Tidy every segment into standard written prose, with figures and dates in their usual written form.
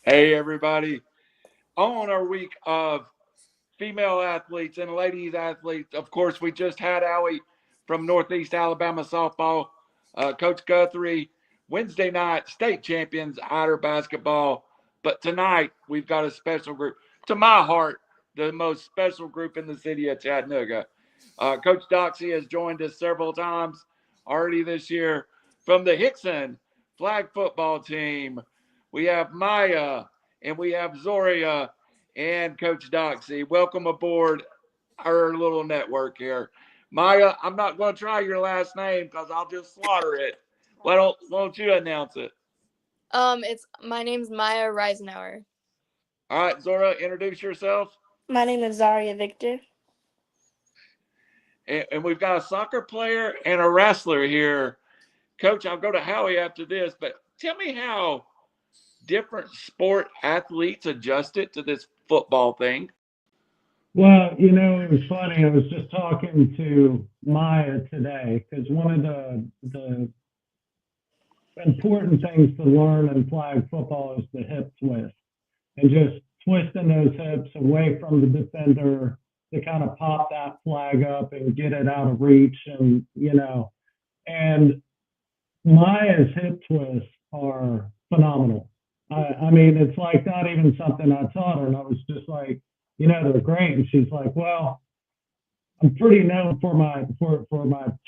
Hey, everybody. On our week of female athletes and ladies athletes, of course, we just had Allie from Northeast Alabama softball, Coach Guthrie, Wednesday night state champions, Ider basketball. But tonight, we've got a special group. To my heart, the most special group in the city of Chattanooga. Coach Doxsee has joined us several times already this year from the Hixson flag football team. We have Maya and we have Zaria and Coach Doxsee. Welcome aboard our little network here. Maya, I'm not going to try your last name because I'll just slaughter it. Why don't you announce it? It's my name's Maya Reisenauer. All right, Zora, introduce yourself. My name is Zaria Victor. And we've got a soccer player and a wrestler here. Coach, I'll go to Howie after this, but tell me how different sport athletes adjusted to this football thing. Well, it was funny. I was just talking to Maya today because one of the important things to learn in flag football is the hip twist and just twisting those hips away from the defender to kind of pop that flag up and get it out of reach. And Maya's hip twists are phenomenal. I mean, it's like not even something I taught her. And I was just like, they're great. And she's like, well, I'm pretty known for my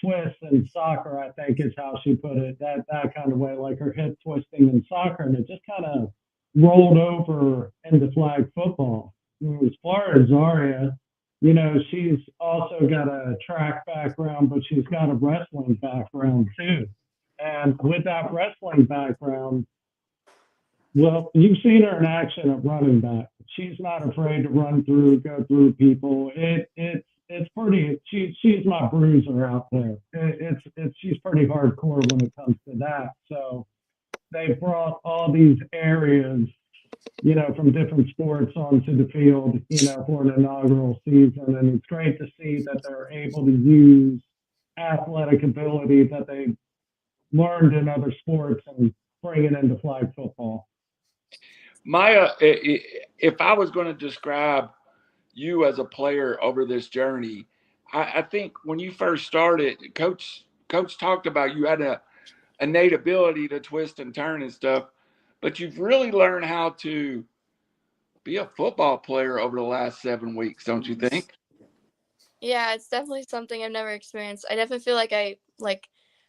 twists in soccer, I think is how she put it, that kind of way, like her hip twisting in soccer. And it just kind of rolled over into flag football. As far as Zaria, she's also got a track background, but she's got a wrestling background too. And with that wrestling background, well, you've seen her in action at running back. She's not afraid to go through people. It's pretty. She's my bruiser out there. She's pretty hardcore when it comes to that. So they brought all these areas, from different sports onto the field, for an inaugural season, and it's great to see that they're able to use athletic ability that they learned in other sports and bring it into flag football. Maya, if I was going to describe you as a player over this journey, I think when you first started, Coach talked about you had a innate ability to twist and turn and stuff, but you've really learned how to be a football player over the last 7 weeks, don't you think? Yeah, it's definitely something I've never experienced. I definitely feel like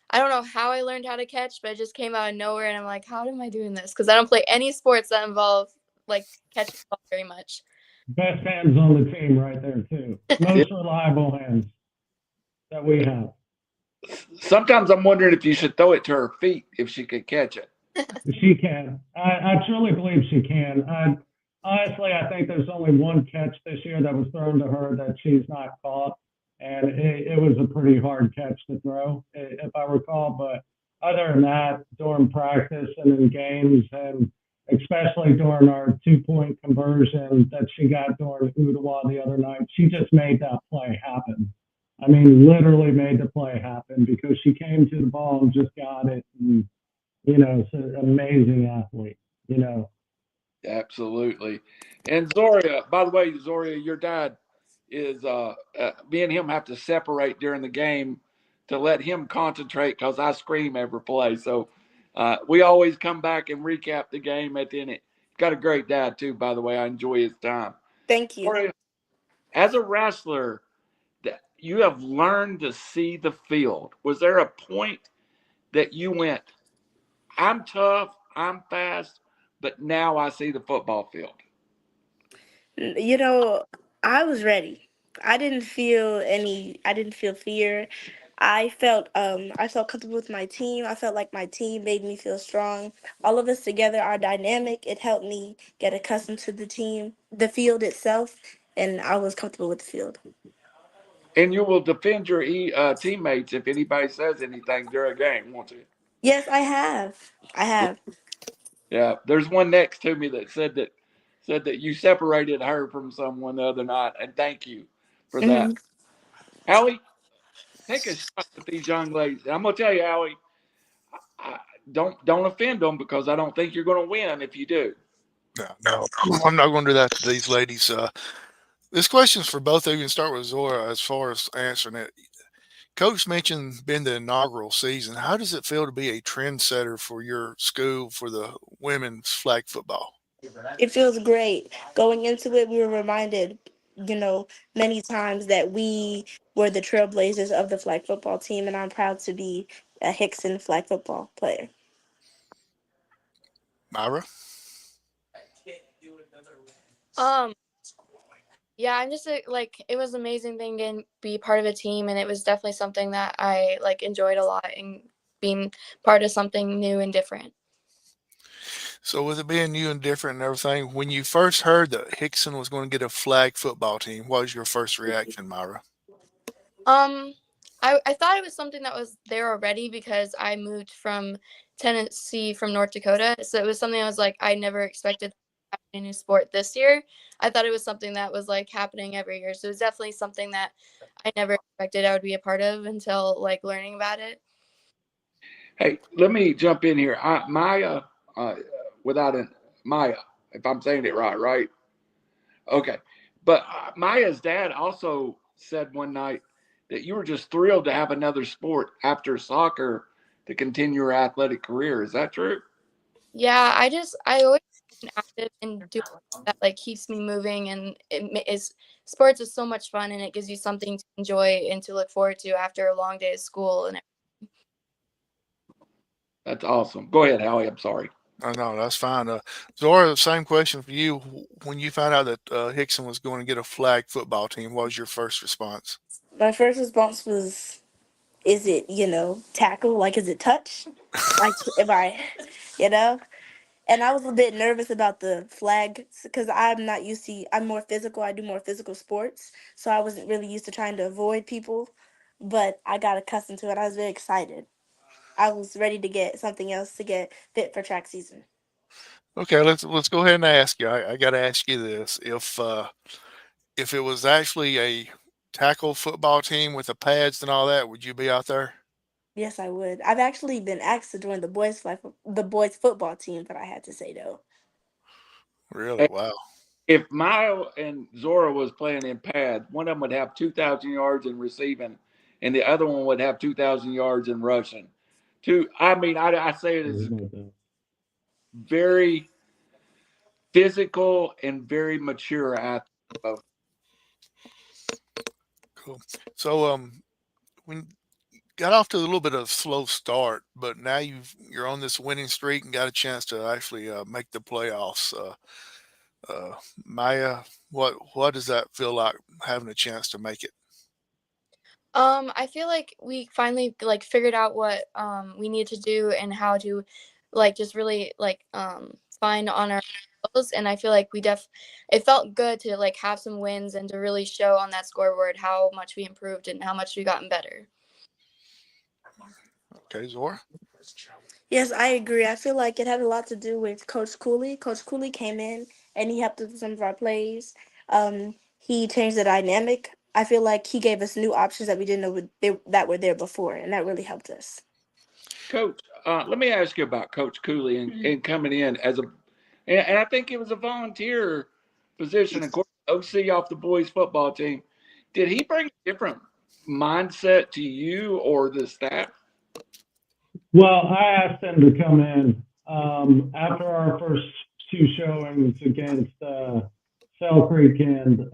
I don't know how I learned how to catch, but it just came out of nowhere, and I'm like, how am I doing this? Because I don't play any sports that involve catching the ball very much. Best hands on the team right there too. Most reliable hands that we have. Sometimes I'm wondering if you should throw it to her feet if she could catch it. She can. I truly believe she can. Honestly, I think there's only one catch this year that was thrown to her that she's not caught, and it was a pretty hard catch to throw, if I recall. But other than that, during practice and in games, and especially during our 2-point conversion that she got during Ottawa the other night, she just made that play happen. I mean, literally made the play happen because she came to the ball and just got it. And, it's an amazing athlete. Absolutely. And Zoria, by the way, Zoria, your dad is me and him have to separate during the game to let him concentrate because I scream every play. So we always come back and recap the game at the end. Got a great dad too, by the way. I enjoy his time. Thank you. Zoria, as a wrestler, you have learned to see the field. Was there a point that you went, I'm tough, I'm fast, but now I see the football field? I was ready. I didn't feel fear. I felt comfortable with my team. I felt like my team made me feel strong. All of us together are dynamic. It helped me get accustomed to the field itself, and I was comfortable with the field. And you will defend your teammates if anybody says anything during a game, won't you? Yes, I have. I have. Yeah. There's one next to me that said that you separated her from someone the other night, and thank you for that. Mhm. Howie, take a shot with these young ladies. And I'm gonna tell you, Howie, I, don't offend them because I don't think you're gonna win if you do. No, I'm not going to do that to these ladies. This question's for both of you, and start with Zora as far as answering it. Coach mentioned being the inaugural season. How does it feel to be a trendsetter for your school for the women's flag football? It feels great. Going into it, we were reminded, many times that we were the trailblazers of the flag football team, and I'm proud to be a Hixson flag football player. Myra? Um, yeah, I'm just like it was an amazing thing to be part of a team, and it was definitely something that I like enjoyed a lot, and being part of something new and different. So with it being new and different and everything, when you first heard that Hixson was going to get a flag football team, what was your first reaction, Myra? Um, I thought it was something that was there already because I moved from Tennessee from North Dakota, so it was something I was like I never expected a new sport this year. I thought it was something that was like happening every year, so it was definitely something that I never expected I would be a part of until like learning about it. Hey, let me jump in here. Maya, without an Maya, if I'm saying it right, right? Okay. But Maya's dad also said one night that you were just thrilled to have another sport after soccer to continue your athletic career. Is that true? Yeah, I always been active and do that like keeps me moving, and is sports is so much fun, and it gives you something to enjoy and to look forward to after a long day of school and That's awesome. Go ahead, Howie. I'm sorry. Oh, no, that's fine. Zora, the same question for you. When you found out that Hixson was going to get a flag football team, what was your first response? My first response was, is it, tackle? Like, is it touch? Like, am I, you know? And I was a bit nervous about the flag because I'm more physical. I do more physical sports. So I wasn't really used to trying to avoid people. But I got accustomed to it. I was very excited. I was ready to get something else to get fit for track season. Okay, let's go ahead and ask you. I got to ask you this: if it was actually a tackle football team with the pads and all that, would you be out there? Yes, I would. I've actually been asked to join the boys football team, but I had to say no. Really? Wow. If Maya and Zora was playing in pads, one of them would have 2,000 yards in receiving, and the other one would have 2,000 yards in rushing. I say it is very physical and very mature athlete. Cool. So, when got off to a little bit of a slow start, but now you're on this winning streak and got a chance to actually make the playoffs. Maya, what does that feel like having a chance to make it? I feel like we finally like figured out what we need to do and how to like just really like find on our goals, and I feel like it felt good to like have some wins and to really show on that scoreboard how much we improved and how much we gotten better. Okay, Zora. Yes, I agree. I feel like it had a lot to do with Coach Cooley. Coach Cooley came in and he helped us with some of our plays. He changed the dynamic. I feel like he gave us new options that we didn't know that were there before, and that really helped us. Coach, let me ask you about Coach Cooley and coming in and I think it was a volunteer position, of course, OC off the boys football team. Did he bring a different mindset to you or the staff? Well, I asked him to come in after our first two showings against Sell Creek and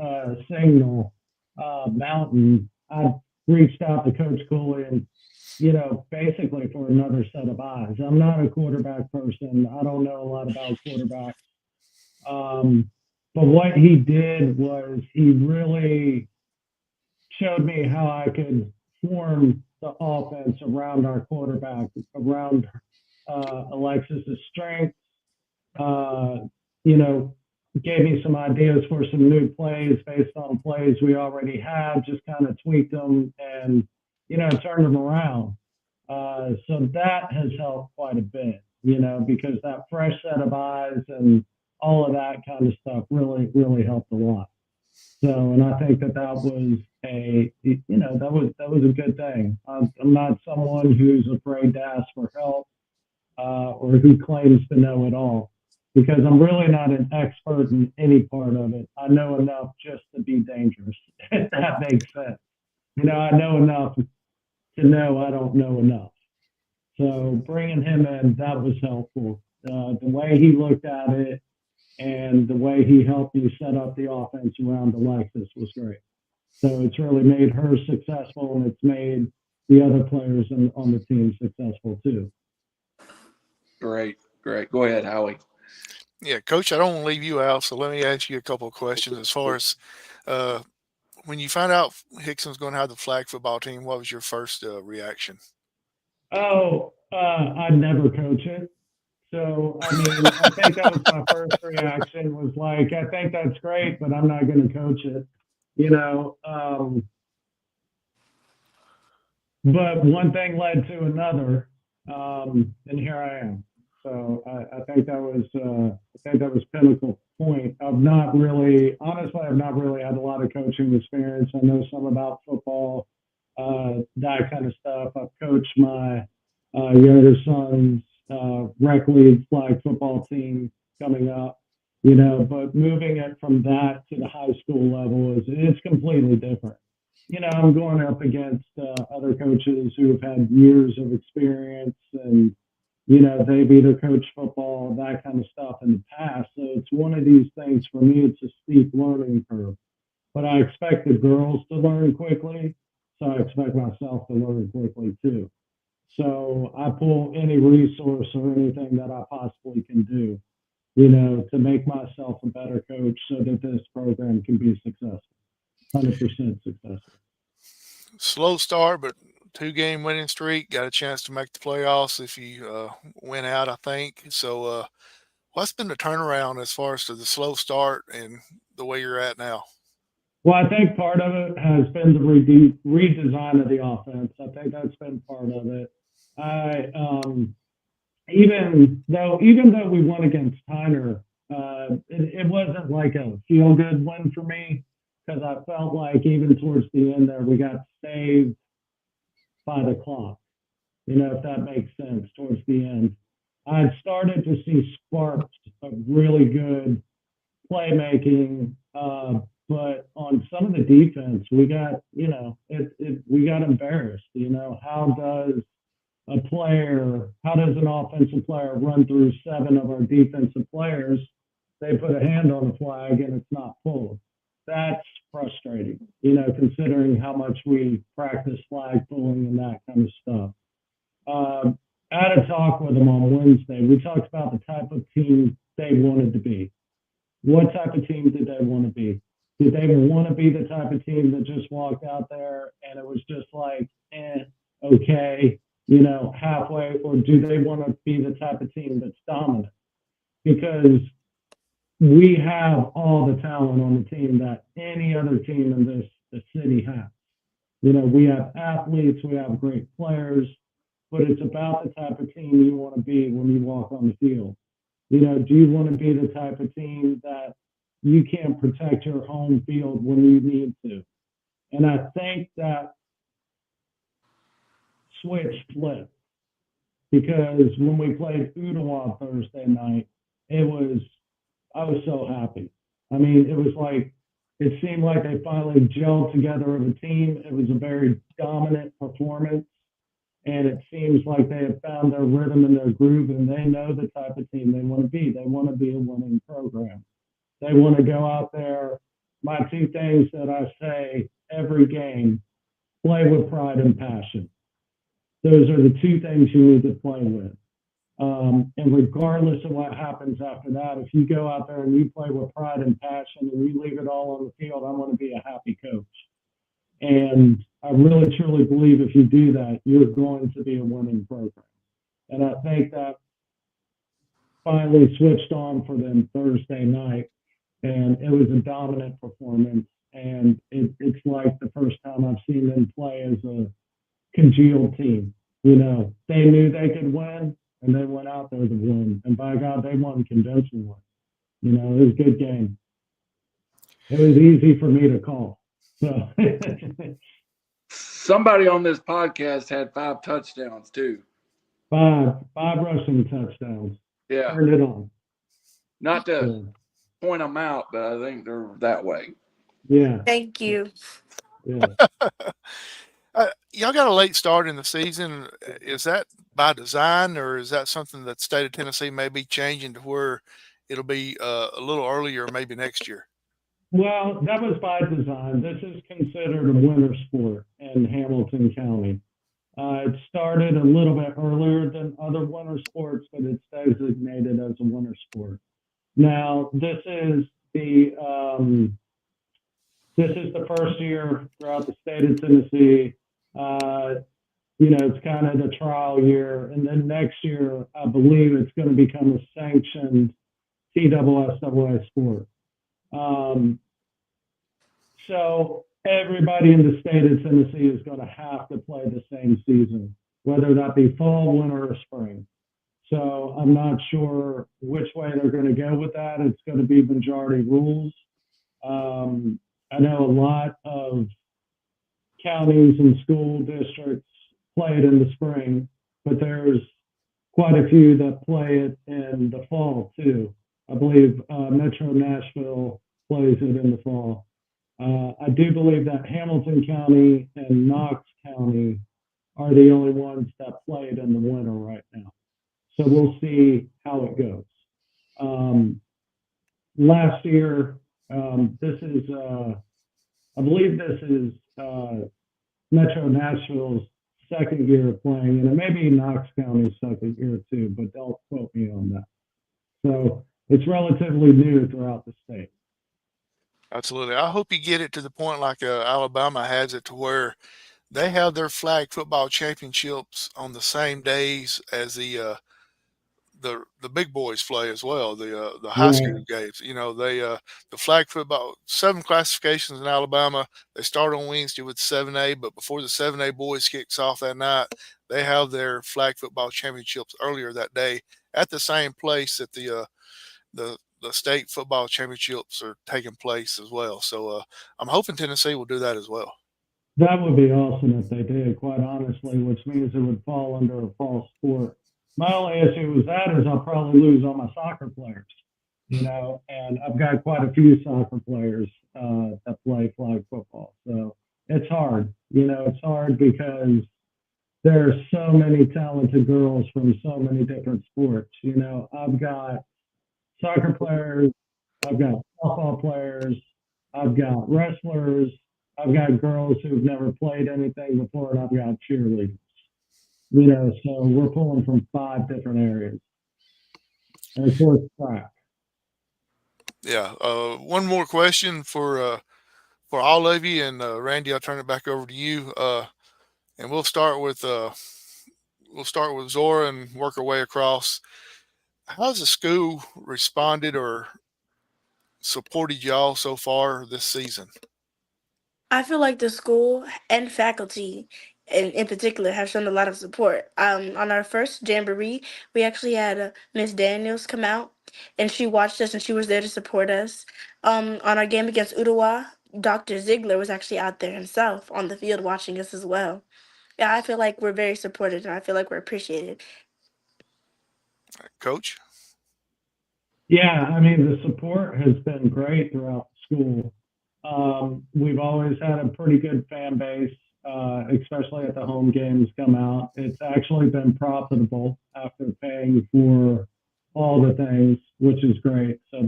Signal Mountain. I reached out to Coach Cooley and, basically for another set of eyes. I'm not a quarterback person. I don't know a lot about quarterbacks. But what he did was he really showed me how I could form the offense around our quarterback, around Alexis's strengths. Uh, you know, gave me some ideas for some new plays based on plays we already had. Just kind of tweaked them and turned them around. So that has helped quite a bit. Because that fresh set of eyes and all of that kind of stuff really helped a lot. So, and I think that was that was a good thing. I'm not someone who's afraid to ask for help or who claims to know it all. because I'm really not an expert in any part of it. I know enough just to be dangerous, if that makes sense. I know enough to know I don't know enough. So bringing him in, that was helpful. The way he looked at it and the way he helped me set up the offense around Alexis was great. So it's really made her successful, and it's made the other players on the team successful too. Great. Go ahead, Howie. Yeah, Coach, I don't want to leave you out, so let me ask you a couple of questions. As far as when you found out Hixson's going to have the flag football team, what was your first reaction? Oh, I'd never coach it. So, I mean, I think that was my first reaction was like, I think that's great, but I'm not going to coach it, but one thing led to another, and here I am. So I think that was pinnacle point. I've not really had a lot of coaching experience. I know some about football, that kind of stuff. I've coached my younger son's rec league flag football team coming up, but moving it from that to the high school level it's completely different. I'm going up against other coaches who have had years of experience, and they've either coached football, that kind of stuff in the past. So it's one of these things for me. It's a steep learning curve, but I expect the girls to learn quickly, so I expect myself to learn quickly too. So I pull any resource or anything that I possibly can do, to make myself a better coach so that this program can be successful, 100% successful. Slow start, but 2-game winning streak. Got a chance to make the playoffs if you win out, I think. So what's been the turnaround as far as to the slow start and the way you're at now? Well, I think part of it has been the redesign of the offense. I think that's been part of it. Even though we won against Tyner, it wasn't like a feel-good win for me, because I felt like even towards the end there, we got saved by the clock, if that makes sense, towards the end. I started to see sparks of really good playmaking, but on some of the defense, we got, we got embarrassed. How does an offensive player run through 7 of our defensive players? They put a hand on the flag and it's not pulled. That's frustrating, considering how much we practice flag pulling and that kind of stuff. I had a talk with them on Wednesday. We talked about the type of team they wanted to be. What type of team did they want to be? Did they want to be the type of team that just walked out there and it was just like, okay, halfway, or do they want to be the type of team that's dominant? Because we have all the talent on the team that any other team in the city has. We have athletes, we have great players, but it's about the type of team you want to be when you walk on the field. Do you want to be the type of team that you can't protect your home field when you need to? And I think that switch flipped, because when we played Ottawa Thursday night, I was so happy. I mean, it seemed like they finally gelled together as a team. It was a very dominant performance, and it seems like they have found their rhythm and their groove, and they know the type of team they want to be. They want to be a winning program. They want to go out there. My 2 things that I say every game: play with pride and passion. Those are the 2 things you need to play with. And regardless of what happens after that, if you go out there and you play with pride and passion and you leave it all on the field, I want to be a happy coach. And I really, truly believe if you do that, you're going to be a winning program. And I think that finally switched on for them Thursday night, and it was a dominant performance. And it's like the first time I've seen them play as a congealed team. They knew they could win, and they went out there to win. And by God, they won convincingly. It was a good game. It was easy for me to call. So. Somebody on this podcast had 5 touchdowns too. 5 rushing touchdowns. Yeah. Turned it on. Not to Yeah. point them out, but I think they're that way. Yeah. Thank you. Yeah. Y'all got a late start in the season. Is that by design, or is that something that the state of Tennessee may be changing to where it'll be a little earlier, maybe next year? Well, that was by design. This is considered a winter sport in Hamilton County. It started a little bit earlier than other winter sports, but it's designated as a winter sport. Now, this is the first year throughout the state of Tennessee. It's kind of the trial year, and then next year, I believe it's going to become a sanctioned TSSAA sport. So everybody in the state of Tennessee is going to have to play the same season, whether that be fall, winter, or spring. So I'm not sure which way they're going to go with that. It's going to be majority rules. I know a lot of counties and school districts play it in the spring, but there's quite a few that play it in the fall too. I believe Metro Nashville plays it in the fall. I do believe that Hamilton County and Knox County are the only ones that play it in the winter right now. So we'll see how it goes. Last year, I believe this is Metro Nashville's second year of playing, and it may be Knox County's second year too, but don't quote me on that. So it's relatively new throughout the state. Absolutely. I hope you get it to the point like Alabama has it, to where they have their flag football championships on the same days as the big boys play as well. The high school Right. games. The flag football, 7 classifications in Alabama. They start on Wednesday with 7A, but before the 7A boys kicks off that night, they have their flag football championships earlier that day at the same place that the state football championships are taking place as well. So I'm hoping Tennessee will do that as well. That would be awesome if they did, quite honestly, which means it would fall under a fall sport. My only issue with that is I'll probably lose all my soccer players, and I've got quite a few soccer players that play flag football. So it's hard. It's hard because there are so many talented girls from so many different sports. I've got soccer players, I've got softball players, I've got wrestlers, I've got girls who've never played anything before, and I've got cheerleaders. So we're pulling from 5 different areas. And of course, track. Yeah. One more question for all of you, and Randy, I'll turn it back over to you. And we'll start with Zora and work our way across. How's the school responded or supported y'all so far this season? I feel like the school and faculty in particular have shown a lot of support. On our first jamboree, we actually had Miss Daniels come out, and she watched us and she was there to support us. On our game against Udawa, Dr. Ziegler was actually out there himself on the field watching us as well. Yeah, I feel like we're very supported and I feel like we're appreciated. Coach? Yeah, I mean, the support has been great throughout the school. We've always had a pretty good fan base, especially at the home games come out. It's actually been profitable after paying for all the things, which is great. So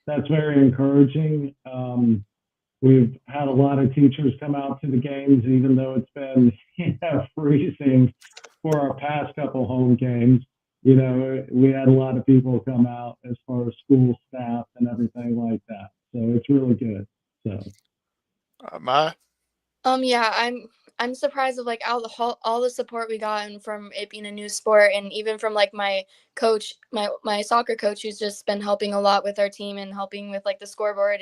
that's very encouraging. We've had a lot of teachers come out to the games, even though it's been freezing for our past couple home games. We had a lot of people come out as far as school staff and everything like that. So it's really good. So, Maya? Yeah, I'm surprised of like all the support we gotten from it being a new sport, and even from like my coach, my soccer coach, who's just been helping a lot with our team and helping with like the scoreboard,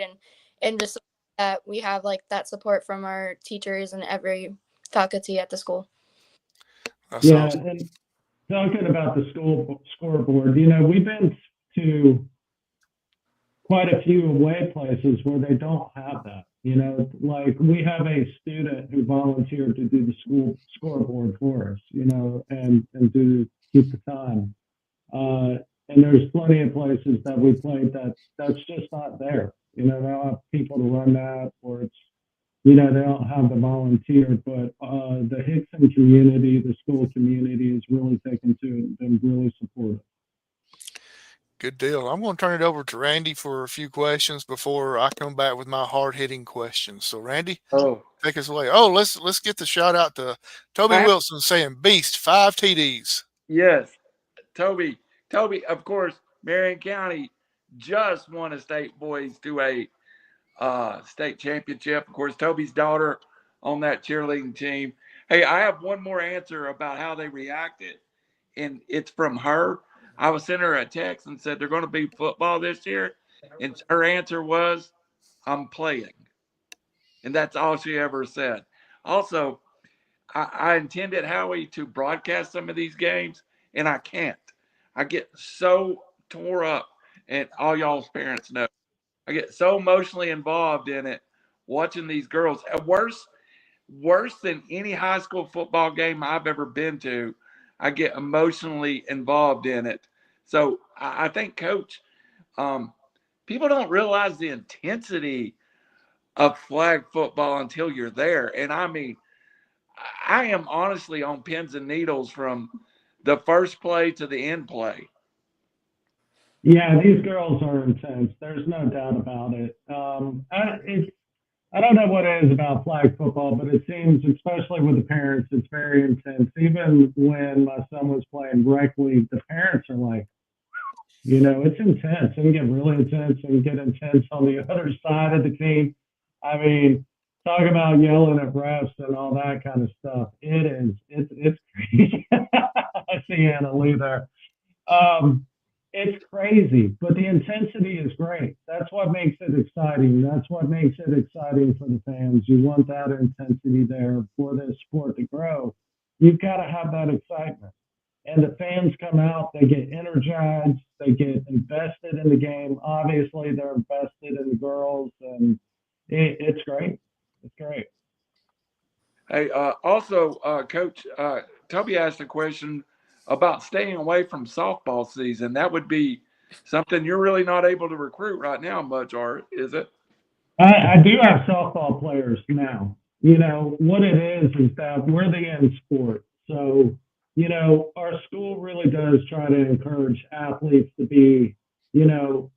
and just that we have like that support from our teachers and every faculty at the school. That's yeah, awesome. and talking about the school scoreboard, we've been to quite a few away places where they don't have that. Like we have a student who volunteered to do the school scoreboard for us, and keep the time. And there's plenty of places that we played that's just not there. You know, they don't have people to run that, or it's, you know, they don't have the volunteer. But the Hixson community, the school community, is really taken to it and been really supportive. Good deal. I'm going to turn it over to Randy for a few questions before I come back with my hard hitting questions. So, Randy, Oh, take us away. Oh, let's get the shout out to Toby I, Wilson saying beast 5 TDs. yes, Toby. Toby, of course, Marion County just won a state boys to a state championship. Of course, Toby's daughter on that cheerleading team. Hey, I have one more answer about how they reacted, and it's from her. I was sent her a text and said they're going to be football this year, and her answer was, "I'm playing," and that's all she ever said. Also, I intended Howie to broadcast some of these games, and I can't. I get so tore up, and all y'all's parents know. I get so emotionally involved in it, watching these girls. Worse than any high school football game I've ever been to. I get emotionally involved in it. So I think, Coach, people don't realize the intensity of flag football until you're there. And I mean, I am honestly on pins and needles from the first play to the end play. Yeah, these girls are intense. There's no doubt about it. I don't know what it is about flag football, but it seems, especially with the parents, it's very intense. Even when my son was playing rec league, the parents are like, you know, it's intense. It can get really intense and get intense on the other side of the team. I mean, talk about yelling at refs and all that kind of stuff. It's crazy. I see Anna Lee there. Um, it's crazy, but the intensity is great. That's what makes it exciting. That's what makes it exciting for the fans. You want that intensity there for this sport to grow. You've got to have that excitement. And the fans come out, they get energized, they get invested in the game. Obviously, they're invested in the girls, and it's great. It's great. Hey, also, Coach, Toby asked a question about staying away from softball season. That would be something you're really not able to recruit right now much, or is it? I do have softball players now. You know, what it is that we're the end sport. So, you know, our school really does try to encourage athletes to be, you know,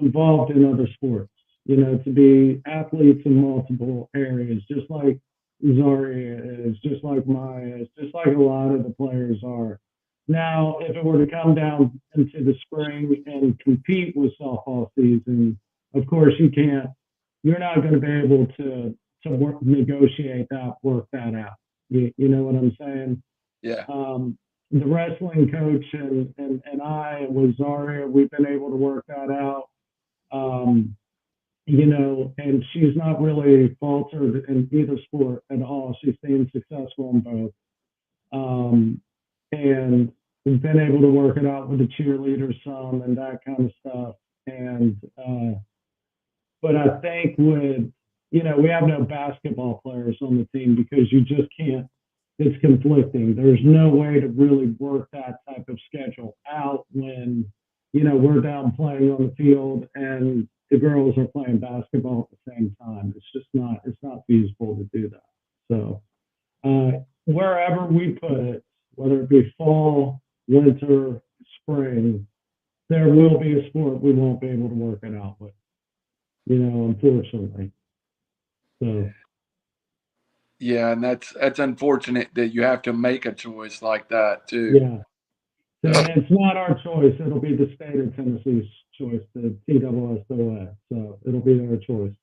involved in other sports, you know, to be athletes in multiple areas, just like Zaria is, just like Maya is, just like a lot of the players are. Now, if it were to come down into the spring and compete with softball season, of course, you're not going to be able to negotiate that, work that out. You know what I'm saying? Yeah. The wrestling coach and I with Zaria, we've been able to work that out. You know, and she's not really faltered in either sport at all. She's been successful in both. And we've been able to work it out with the cheerleaders some and that kind of stuff. And but I think with, you know, we have no basketball players on the team because you just can't, it's conflicting. There's no way to really work that type of schedule out when, you know, we're down playing on the field and the girls are playing basketball at the same time. It's not feasible to do that. So wherever we put it, whether it be fall, winter, spring, there will be a sport we won't be able to work it out with, you know, unfortunately. So Yeah, and that's unfortunate that you have to make a choice like that too. yeah, so it's not our choice. It'll be the state of Tennessee's choice, the TSSOA. So it'll be their choice.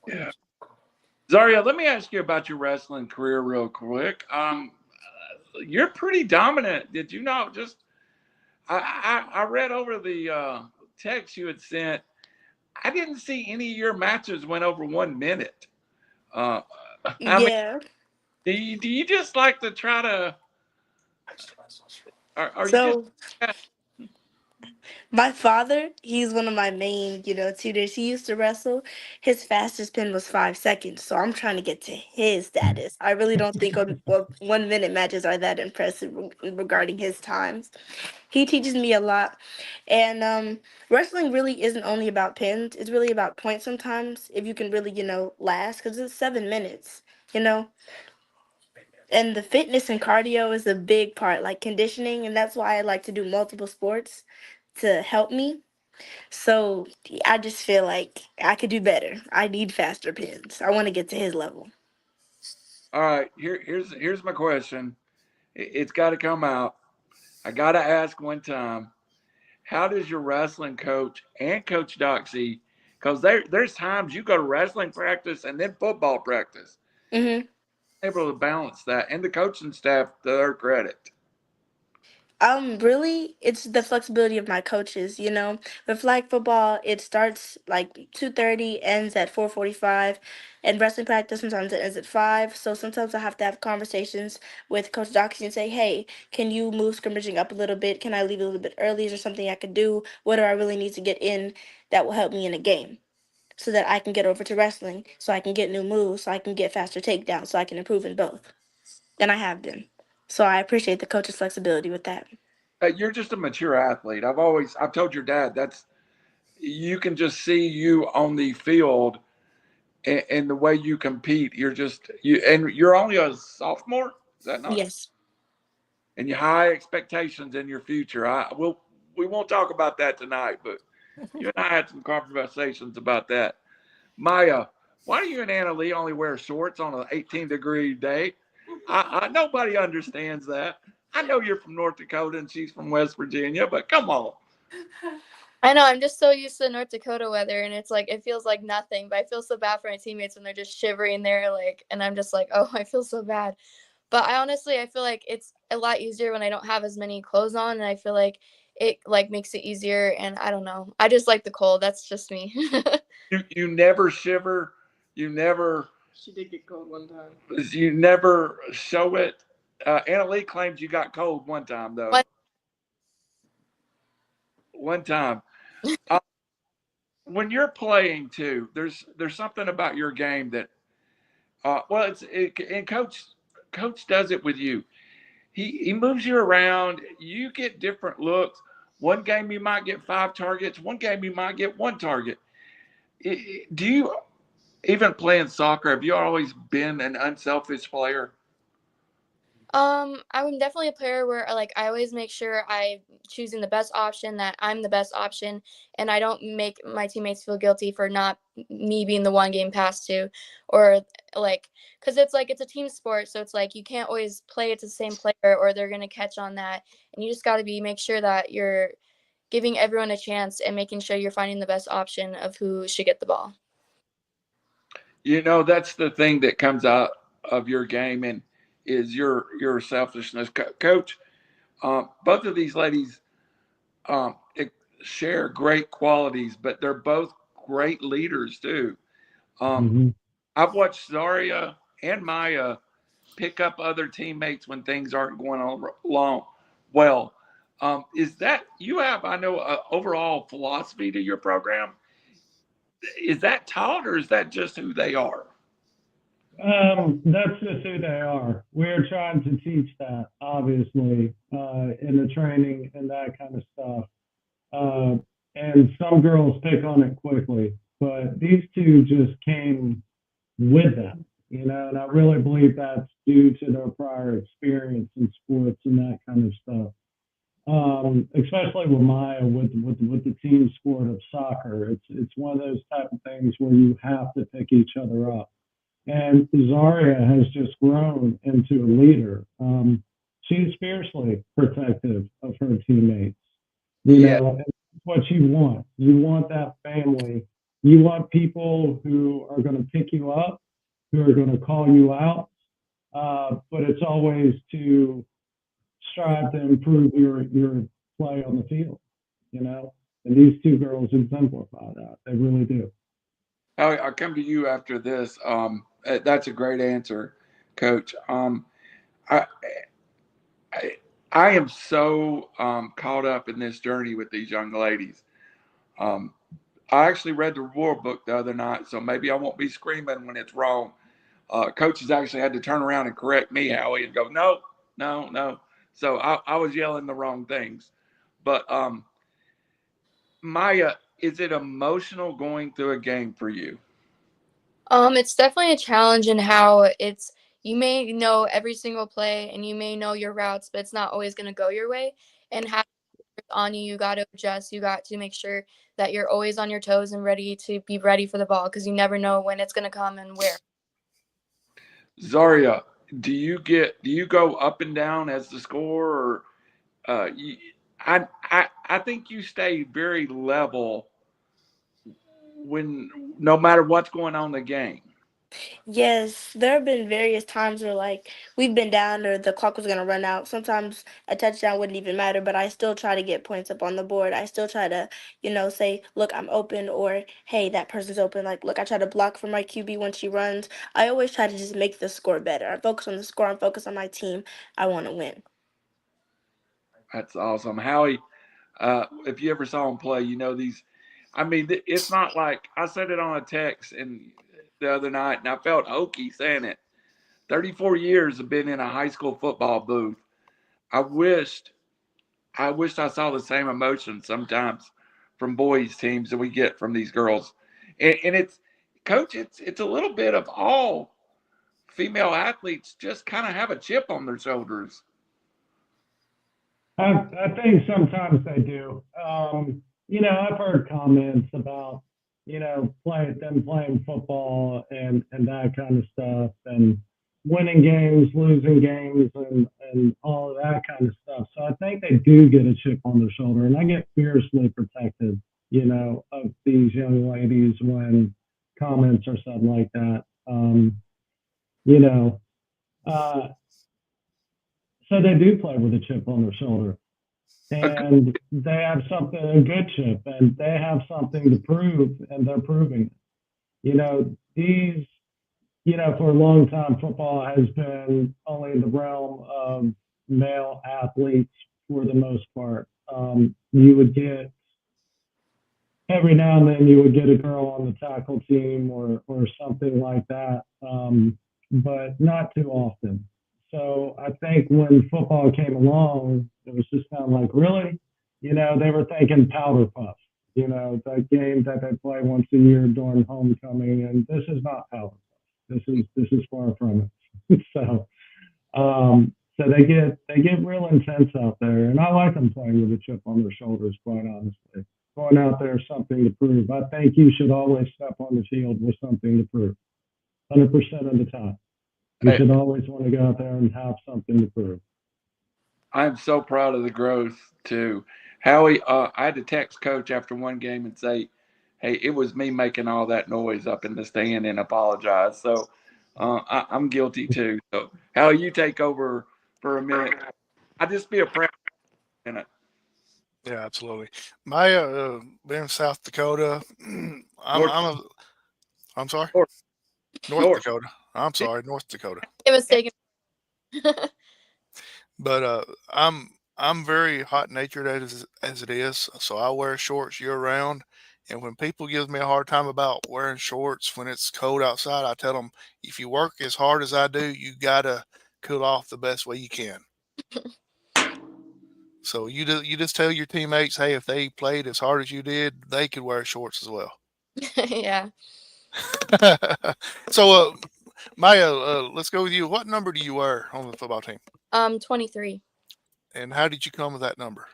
Yeah. Zaria, let me ask you about your wrestling career real quick. You're pretty dominant. Did you know? Just I read over the text you had sent. I didn't see any of your matches went over 1 minute. Uh, I mean, Yeah. do you just like to try to? Are you just? So My father, he's one of my main, tutors. He used to wrestle. His fastest pin was 5 seconds. So I'm trying to get to his status. I really don't think 1 minute matches are that impressive regarding his times. He teaches me a lot. And wrestling really isn't only about pins. It's really about points sometimes. If you can really, last, because it's 7 minutes, you know. And the fitness and cardio is a big part, like conditioning. And that's why I like to do multiple sports to help me. So I just feel like I could do better. I need faster pins. I want to get to his level. All right, here's my question. It's got to come out. I got to ask one time. How does your wrestling coach and Coach Doxsee, because there's times you go to wrestling practice and then football practice, hmm able to balance that, and the coaching staff to their credit. Really, it's the flexibility of my coaches. With flag football, it starts like 2:30, ends at 4:45, and wrestling practice sometimes it ends at 5. So sometimes I have to have conversations with Coach Doxy and say, "Hey, can you move scrimmaging up a little bit? Can I leave a little bit early? Is there something I could do? What do I really need to get in that will help me in a game?" So that I can get over to wrestling, so I can get new moves, so I can get faster takedowns, so I can improve in both. And I have been. So I appreciate the coach's flexibility with that. You're just a mature athlete. I've told your dad that's you can just see you on the field and the way you compete. And you're only a sophomore. Is that not? Yes. And you high expectations in your future. We won't talk about that tonight, but you and I had some conversations about that. Maya, why do you and Anna Lee only wear shorts on an 18-degree day? Nobody understands that. I know you're from North Dakota and she's from West Virginia, but come on. I know, I'm just so used to North Dakota weather, and it's like, it feels like nothing, but I feel so bad for my teammates when they're just shivering there, like, and I'm just like, oh, I feel so bad. But I feel like it's a lot easier when I don't have as many clothes on, and I feel like it, like, makes it easier, and I don't know. I just like the cold. That's just me. You never shiver. You never. She did get cold one time. You never show it. Anna Lee claims you got cold one time, though. What? One time. Uh, when you're playing too, there's something about your game that, and coach does it with you. He moves you around. You get different looks. One game you might get 5 targets. One game you might get 1 target. Do you even playing soccer? Have you always been an unselfish player? I'm definitely a player where like I always make sure I'm choosing the best option, that I'm the best option, and I don't make my teammates feel guilty for not me being the one getting passed to, or like, because it's like it's a team sport, so it's like you can't always play it to the same player or they're gonna catch on that, and you just got to make sure that you're giving everyone a chance and making sure you're finding the best option of who should get the ball. That's the thing that comes out of your game and is your selfishness. Coach, both of these ladies um, share great qualities, but they're both great leaders too. Um, Mm-hmm. I've watched Zaria and Maya pick up other teammates when things aren't going along well. Is that you have? I know overall philosophy to your program. Is that taught, or is that just who they are? That's just who they are. We're trying to teach that, obviously, in the training and that kind of stuff. Uh, and some girls pick on it quickly, but these two just came with them, and I really believe that's due to their prior experience in sports and that kind of stuff. Especially with Maya, with the team sport of soccer, it's one of those type of things where you have to pick each other up. And Zaria has just grown into a leader. She's fiercely protective of her teammates. Yeah. And that's what you want. You want that family. You want people who are going to pick you up, who are going to call you out. But it's always to strive to improve your play on the field. And these two girls exemplify that. They really do. I'll come to you after this. That's a great answer, Coach. I, I I am so caught up in this journey with these young ladies. Um, I actually read the rule book the other night, so maybe I won't be screaming when it's wrong. Coaches actually had to turn around and correct me, Howie, and go, no, no, no. So I was yelling the wrong things. But Maya, is it emotional going through a game for you? It's definitely a challenge in how it's you may know every single play and you may know your routes, but it's not always going to go your way. And how on you, you got to adjust. You got to make sure that you're always on your toes and ready to be ready for the ball because you never know when it's going to come and where. Zaria, do you go up and down as the scorer, or you, I think you stay very level when no matter what's going on in the game. Yes, there have been various times where like we've been down or the clock was gonna run out. Sometimes a touchdown wouldn't even matter, but I still try to get points up on the board. I still try to, say, look, I'm open, or hey, that person's open. Like, look, I try to block for my QB when she runs. I always try to just make the score better. I focus on the score, I'm focused on my team. I want to win. That's awesome, Howie. If you ever saw him play, you know these. I mean, it's not like I said it on a text and the other night, and I felt hokey saying it. 34 years have been in a high school football booth. I wished, I wished I saw the same emotion sometimes from boys teams that we get from these girls, and it's, coach, it's a little bit of all female athletes just kind of have a chip on their shoulders. I think sometimes they do. I've heard comments about, them playing football and that kind of stuff, and winning games, losing games, and all of that kind of stuff. So I think they do get a chip on their shoulder, and I get fiercely protective, of these young ladies when comments are said like that. You know, uh, so they do play with a chip on their shoulder, and they have something, a good chip, and they have something to prove, and they're proving it. These, for a long time, football has been only in the realm of male athletes for the most part. You would get every now and then you would get a girl on the tackle team or something like that, but not too often. So I think when football came along, it was just kind of like, really? They were thinking powder puff, that game that they play once a year during homecoming, and this is not powder puff. This is far from it. So they get real intense out there, and I like them playing with a chip on their shoulders, quite honestly. Going out there something to prove. I think you should always step on the field with something to prove. 100% of the time, you should always want to go out there and have something to prove. I'm so proud of the growth too. Howie, I had to text coach after one game and say, "Hey, it was me making all that noise up in the stand," and apologize. So I'm guilty too. So Howie, you take over for a minute. I just be a proud minute. Yeah, absolutely. My being South Dakota, North, I'm sorry, north, North north. Dakota. I'm sorry, North Dakota. It was taken. But I'm very hot natured as it is, so I wear shorts year round. And when people give me a hard time about wearing shorts when it's cold outside, I tell them, if you work as hard as I do, you gotta cool off the best way you can. So you just tell your teammates, hey, if they played as hard as you did, they could wear shorts as well. Yeah. So Maya, let's go with you. What number do you wear on the football team? 23. And how did you come with that number?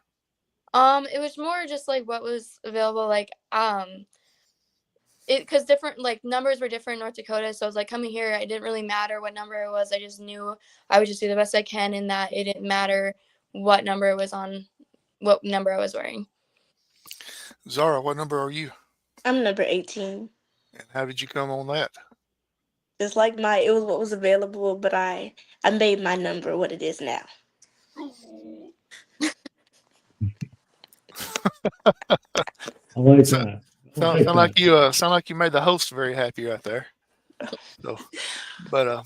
It was more just like what was available, like it because different like numbers were different in North Dakota. So I was like coming here, it didn't really matter what number it was. I just knew I would just do the best I can, and that it didn't matter what number it was on, what number I was wearing. Zara, what number are you? I'm number 18. And how did you come on that? It's like it was what was available, but I made my number what it is now. I like that. Sound like you made the host very happy right there. So, but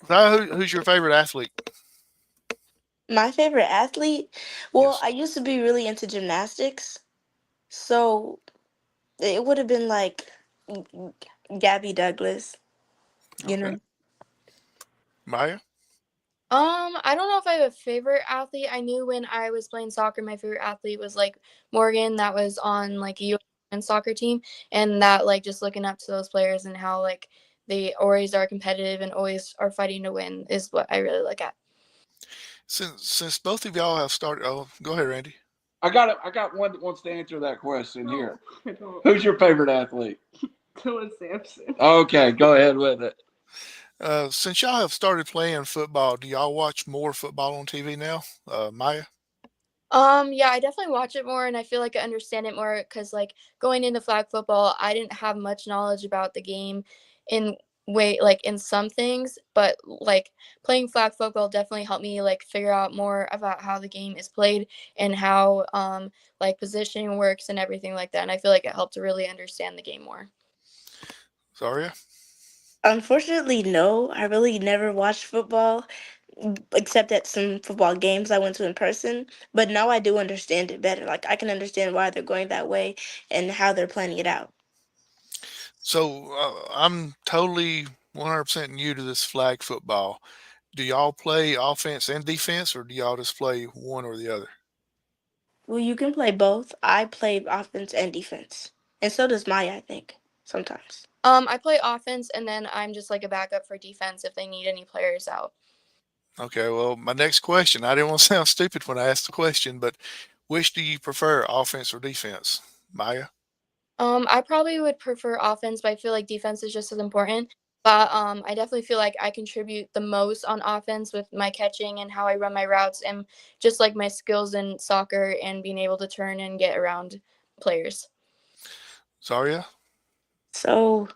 who's your favorite athlete? My favorite athlete? Well, Yes. I used to be really into gymnastics, so it would have been like Gabby Douglas, you Okay. know. Maya? I don't know if I have a favorite athlete. I knew when I was playing soccer, my favorite athlete was like Morgan, that was on like a U.S. soccer team, and that like just looking up to those players and how like they always are competitive and always are fighting to win is what I really look at. Since both of y'all have started, oh, go ahead, Randy. I got one that wants to answer that question here. Who's your favorite athlete? Dylan Sampson. Okay, go ahead with it. Since y'all have started playing football, do y'all watch more football on TV now? Maya? Yeah, I definitely watch it more and I feel like I understand it more because like going into flag football, I didn't have much knowledge about the game in way like in some things, but like playing flag football definitely helped me like figure out more about how the game is played and how like positioning works and everything like that. And I feel like it helped to really understand the game more. Zaria? Unfortunately, no. I really never watched football except at some football games I went to in person. But now I do understand it better. Like I can understand why they're going that way and how they're planning it out. So I'm totally 100% new to this flag football. Do y'all play offense and defense, or do y'all just play one or the other? Well, you can play both. I play offense and defense, and so does Maya. I think sometimes. I play offense and then I'm just like a backup for defense if they need any players out. Okay, well, my next question, I didn't want to sound stupid when I asked the question, but which do you prefer, offense or defense? Maya? I probably would prefer offense, but I feel like defense is just as important. But I definitely feel like I contribute the most on offense with my catching and how I run my routes and just like my skills in soccer and being able to turn and get around players. Zaria? So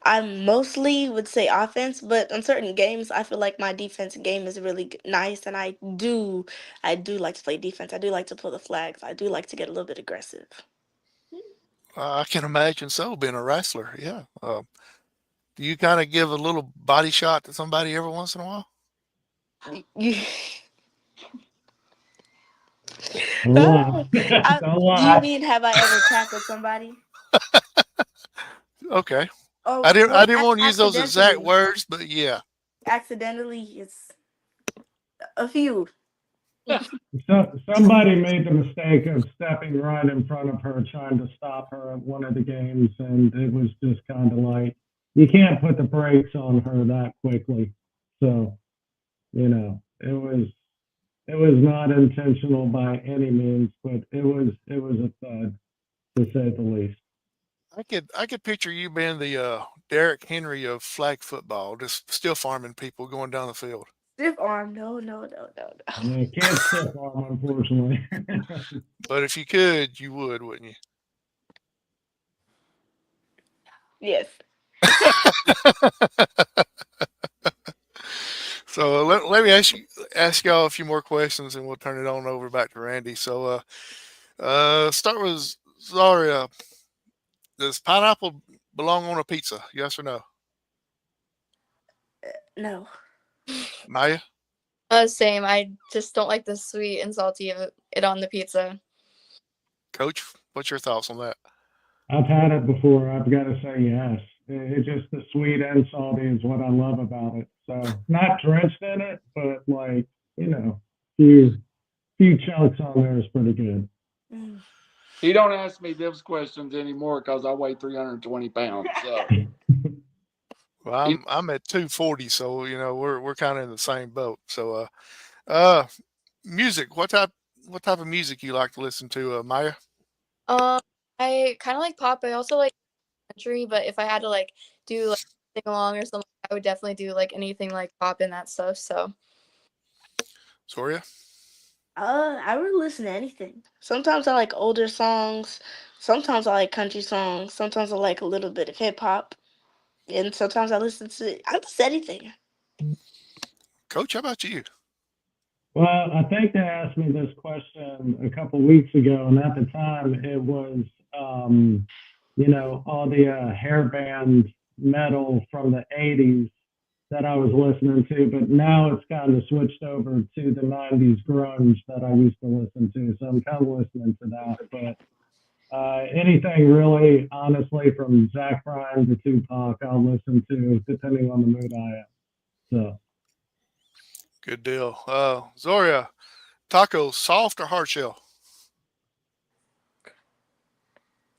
I mostly would say offense, but on certain games, I feel like my defense game is really nice, and I do like to play defense. I do like to pull the flags. I do like to get a little bit aggressive. I can imagine so, being a wrestler. Yeah. Do you kind of give a little body shot to somebody every once in a while? You, A lot. A do you lot. mean have I ever tackled somebody? Okay. Oh, I well, didn't want to use those exact accidentally. words, but yeah. Accidentally, it's a few. So somebody made the mistake of stepping right in front of her, trying to stop her at one of the games, and it was just kind of like you can't put the brakes on her that quickly. So it was not intentional by any means, but it was a thud to say the least. I could picture you being the Derrick Henry of flag football, just still farming people going down the field. Stiff arm. No, no, no, no, no. Yeah, can't stiff arm, unfortunately. But if you could, you would, wouldn't you? Yes. So let me ask y'all a few more questions, and we'll turn it on over back to Randy. So start with Zaria. Does pineapple belong on a pizza? Yes or no? No. Maya? Same. I just don't like the sweet and salty of it on the pizza. Coach, what's your thoughts on that? I've had it before. I've got to say yes. It's just the sweet and salty is what I love about it. So not drenched in it, but like few few chunks on there is pretty good. Mm. He don't ask me those questions anymore because I weigh 320 pounds. So Well, he, I'm at 240, so we're kind of in the same boat. So uh music. What type of music you like to listen to, Maya? Um, I kind of like pop. I also like country, but if I had to like do like sing along or something, I would definitely do like anything like pop and that stuff. So Soria? I would listen to anything. Sometimes I like older songs. Sometimes I like country songs. Sometimes I like a little bit of hip hop. And sometimes I listen to anything. Coach, how about you? Well, I think they asked me this question a couple weeks ago, and at the time it was, all the hair band metal from the '80s that I was listening to, but now it's kind of switched over to the 90s grunge that I used to listen to. So I'm kind of listening to that. But anything really, honestly, from Zach Bryan to Tupac, I'll listen to depending on the mood I am. So Good deal. Zaria, tacos, soft or hard shell?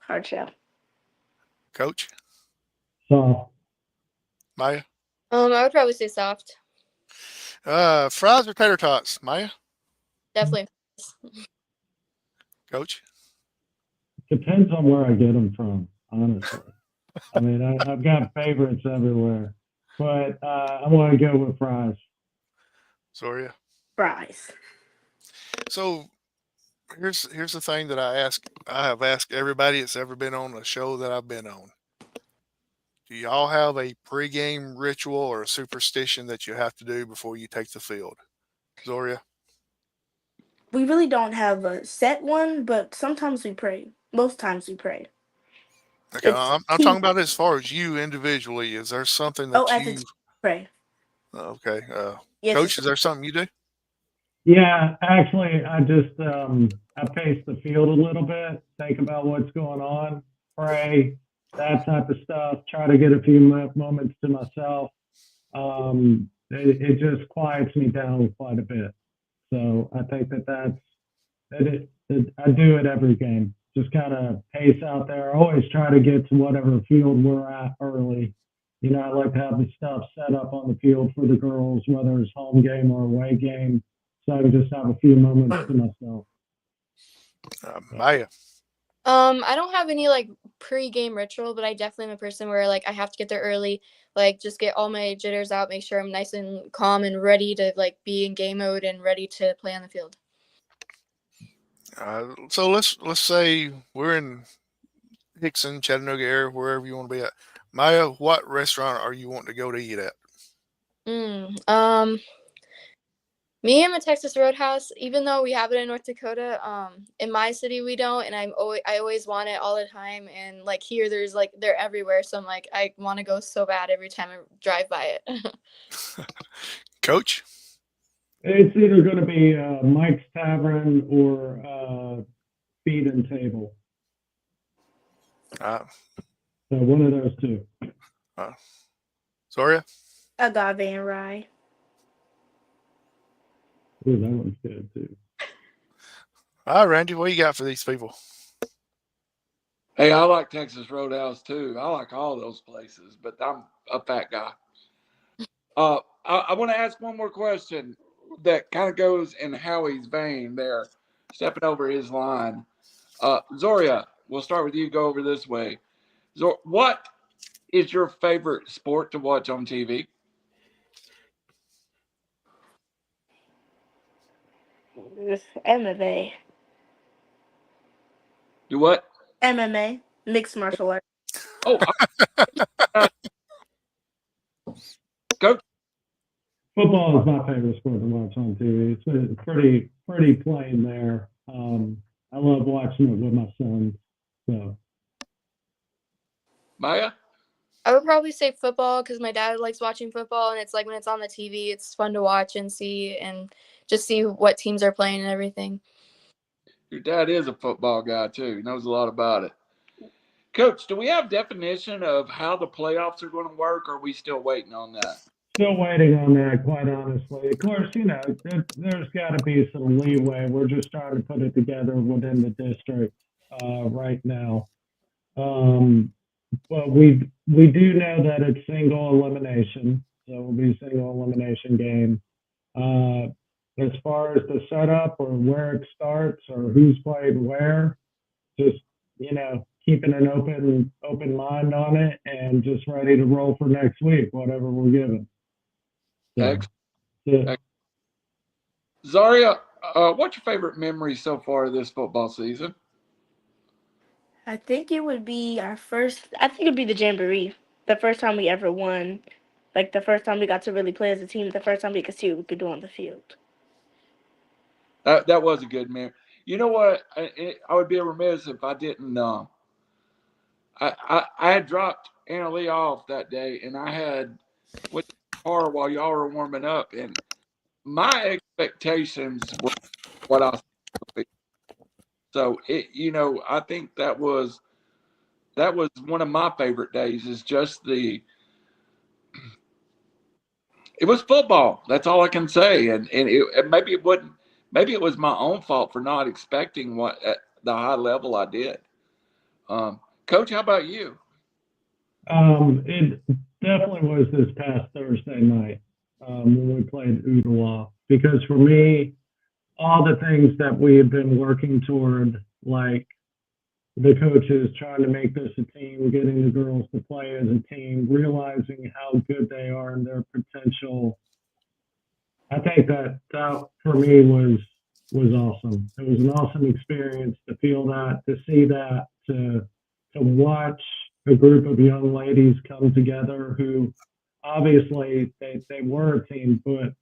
Hard shell. Coach? soft. Maya? I would probably say soft. Fries or tater tots? Maya? Definitely. Coach? Depends on where I get them from, honestly. I mean, I've got favorites everywhere, but I want to go with fries. Zaria? Fries. So here's the thing that I have asked everybody that's ever been on a show that I've been on. Do y'all have a pregame ritual or a superstition that you have to do before you take the field? Zaria? We really don't have a set one, but sometimes we pray. Most times we pray. Okay, It's I'm talking about as far as you individually. Is there something that at the you pray. okay? Yes, Coach, is there something you do? Yeah, actually, I just I pace the field a little bit, think about what's going on, pray, that type of stuff. Try to get a few moments to myself. It just quiets me down quite a bit. So I think I do it every game. Just kind of pace out there. I always try to get to whatever field we're at early. You know, I like to have the stuff set up on the field for the girls, whether it's home game or away game, so I can just have a few moments to myself. Maya? I don't have any like pre-game ritual, but I definitely am a person where like I have to get there early, like just get all my jitters out, make sure I'm nice and calm and ready to like be in game mode and ready to play on the field. So let's say we're in Hixson, Chattanooga area, wherever you want to be at. Maya, what restaurant are you wanting to go to eat at? Me and the Texas Roadhouse, even though we have it in North Dakota, in my city we don't, and I always want it all the time, and like here there's like they're everywhere, so I'm like I want to go so bad every time I drive by it. Coach? It's either going to be Mike's Tavern or Feed and Table. So one of those two. Zaria? Agave and rye. Ooh, that one's good too. All right, Randy, what you got for these people? Hey, I like Texas Roadhouse too. I like all those places, but I'm a fat guy. I want to ask one more question that kind of goes in Howie's vein there, stepping over his line. Zoria, we'll start with you. Go over this way. What is your favorite sport to watch on TV? MMA. Do what? MMA. Mixed martial arts. Oh, Coach. Football is my favorite sport to watch on TV. It's pretty plain there. I love watching it with my sons. So Maya? I would probably say football because my dad likes watching football, and it's like when it's on the TV, it's fun to watch and see and just see what teams are playing and everything. Your dad is a football guy too. He knows a lot about it. Coach, do we have definition of how the playoffs are going to work, or are we still waiting on that? still waiting on that, quite honestly. Of course, you know, there's got to be some leeway. We're just trying to put it together within the district right now. But we do know that it's single elimination, so it'll be a single elimination game. As far as the setup or where it starts or who's played where, just, you know, keeping an open mind on it and just ready to roll for next week, whatever we're given. So, Excellent. yeah. Zaria, what's your favorite memory so far this football season? I think it would be I think it'd be the Jamboree. The first time we ever won. Like the first time we got to really play as a team, the first time we could see what we could do on the field. That was a good memory. You know what? I would be remiss if I didn't. I had dropped Anna Lee off that day, and I had car while y'all were warming up, and my expectations were what I saw. So I think that was one of my favorite days. Is just it was football. That's all I can say. And maybe it wouldn't. Maybe it was my own fault for not expecting what at the high level I did. Coach, how about you? It definitely was this past Thursday night when we played Ottawa, because for me, all the things that we had been working toward, like the coaches trying to make this a team, getting the girls to play as a team, realizing how good they are and their potential. I think that for me was awesome. It was an awesome experience to feel that, to see that, to watch a group of young ladies come together who obviously they were a team, but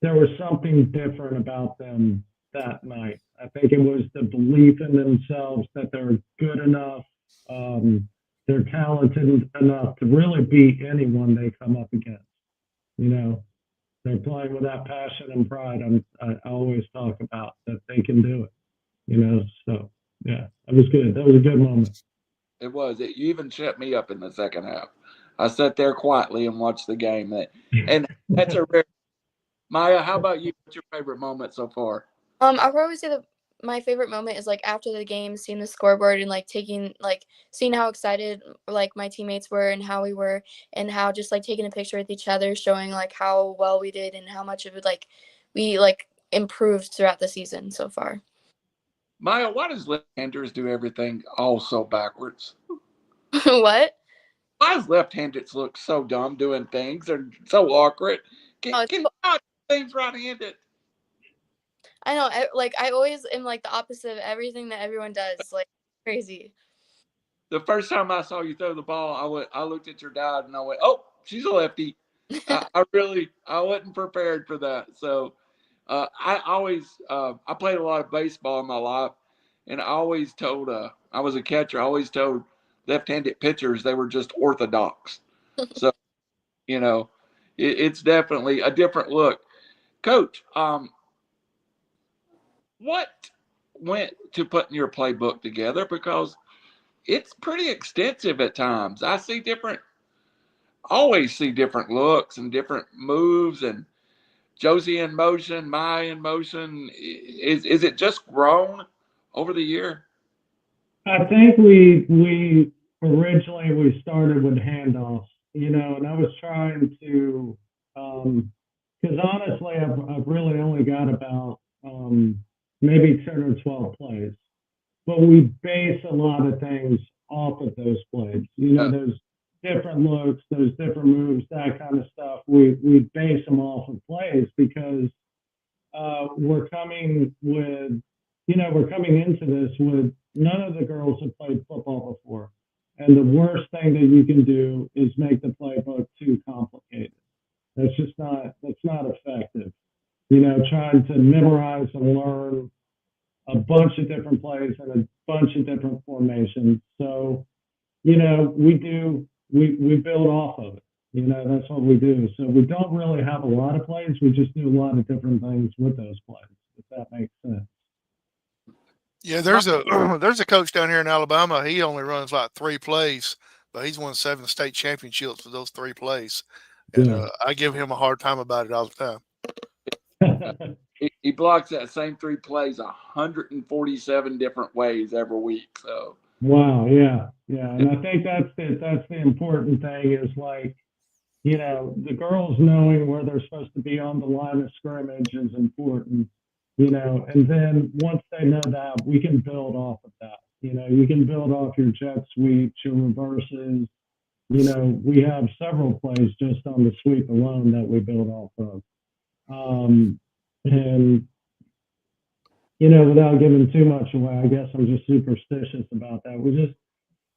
there was something different about them that night. I think it was the belief in themselves that they're good enough, they're talented enough to really beat anyone they come up against. You know, they're playing with that passion and pride I always talk about, that they can do it. So yeah, that was good. That was a good moment. It was. You even shut me up in the second half. I sat there quietly and watched the game. And that's a rare. Maya, how about you? What's your favorite moment so far? I'll probably say that my favorite moment is like after the game, seeing the scoreboard and like seeing how excited like my teammates were and how we were, and how just like taking a picture with each other, showing like how well we did and how much of it like we like improved throughout the season so far. Maya, why does left-handers do everything all so backwards? What? Why does left-handers look so dumb doing things? They're so awkward. Can you not do things right-handed? I know. I always am like the opposite of everything that everyone does. Like crazy. The first time I saw you throw the ball, I looked at your dad and I went, "Oh, she's a lefty." I wasn't prepared for that. So I played a lot of baseball in my life, and I always told I was a catcher. I always told left-handed pitchers they were just orthodox. So it's definitely a different look. Coach, what went to putting your playbook together? Because it's pretty extensive at times. Always see different looks and different moves, and Josie in motion, Maya in motion. Is it just grown over the year? I think we originally we started with handoffs, and I was trying to, because honestly, I've really only got about maybe 10 or 12 plays, but we base a lot of things off of those plays. Those different looks, those different moves, that kind of stuff. We base them off of plays because we're coming with, we're coming into this with none of the girls have played football before. And the worst thing that you can do is make the playbook too complicated. That's not effective. Trying to memorize and learn a bunch of different plays and a bunch of different formations. So, we build off of it. That's what we do. So we don't really have a lot of plays. We just do a lot of different things with those plays, if that makes sense. Yeah, there's a coach down here in Alabama. He only runs like 3 plays, but he's won 7 state championships with those 3 plays. And Yeah. I give him a hard time about it all the time. He blocks that same 3 plays 147 different ways every week. So Wow, yeah, and I think that's the important thing is like, the girls knowing where they're supposed to be on the line of scrimmage is important, and then once they know that, we can build off of that. You can build off your jet sweeps, your reverses. We have several plays just on the sweep alone that we build off of. And without giving too much away, I guess I'm just superstitious about that. We just,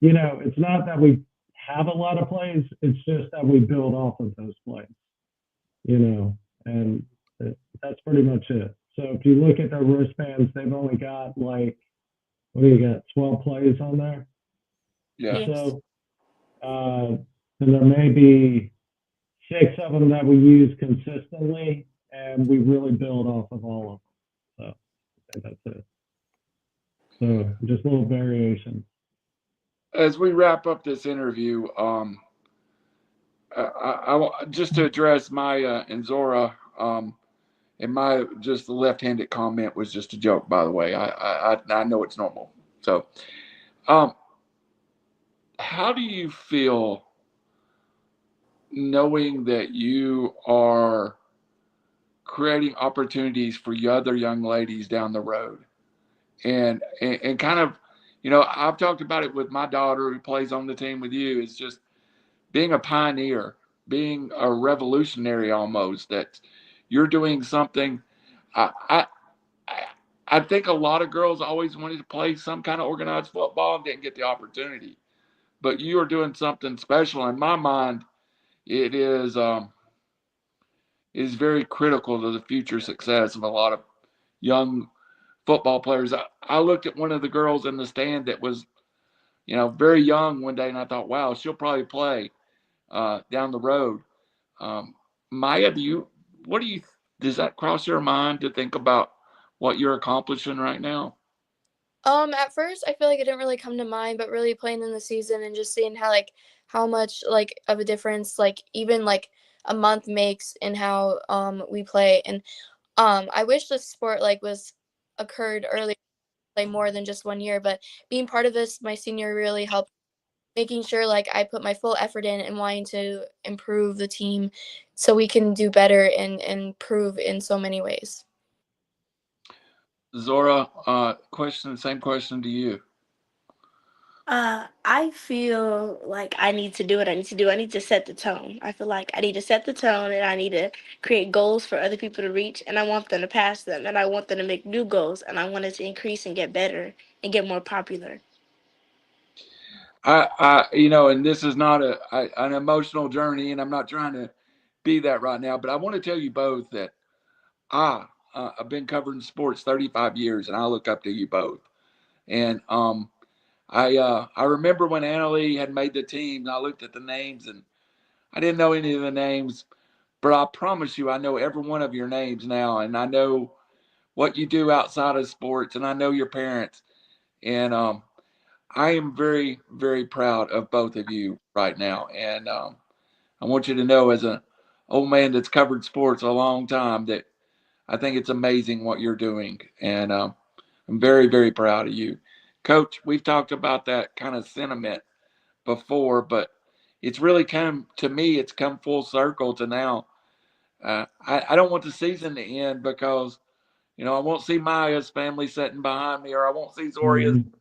it's not that we have a lot of plays, it's just that we build off of those plays, and that's pretty much it. So if you look at their wristbands, they've only got like, what do you got, 12 plays on there? yeah. Yes. So, and there may be 6 of them that we use consistently, and we really build off of all of them. So that's it. So just little variations. As we wrap up this interview, just to address Maya and Zora, and my just the left-handed comment was just a joke, by the way. I know it's normal. So, um, how do you feel knowing that you are creating opportunities for other young ladies down the road, and kind of, I've talked about it with my daughter who plays on the team with you. Is just being a pioneer, being a revolutionary almost. That you're doing something. I, I I think a lot of girls always wanted to play some kind of organized football and didn't get the opportunity. But you are doing something special. In my mind, it is very critical to the future success of a lot of young football players. I looked at one of the girls in the stand that was, very young one day, and I thought, wow, she'll probably play down the road. Um, Maya, what do you, does that cross your mind to think about what you're accomplishing right now? At first I feel like it didn't really come to mind, but really playing in the season and just seeing how much of a difference even a month makes in how we play. And I wish the sport was occurred earlier, play more than just 1 year, but being part of this my senior really helped, making sure I put my full effort in and wanting to improve the team so we can do better and improve in so many ways. Zora, same question to you. I feel like I need to do what I need to do. I need to set the tone. I feel like I need to set the tone and I need to create goals for other people to reach, and I want them to pass them, and I want them to make new goals, and I want it to increase and get better and get more popular. And this is not an emotional journey, and I'm not trying to be that right now, but I want to tell you both that I've been covering sports 35 years, and I look up to you both. And I remember when Annalie had made the team, and I looked at the names, and I didn't know any of the names, but I promise you, I know every one of your names now, and I know what you do outside of sports, and I know your parents, and I am very, very proud of both of you right now, and I want you to know, as an old man that's covered sports a long time, that I think it's amazing what you're doing, and I'm very, very proud of you. Coach, we've talked about that kind of sentiment before, but it's really come to me, it's come full circle to now. I don't want the season to end because, I won't see Maya's family sitting behind me, or I won't see Zoria's. Mhm.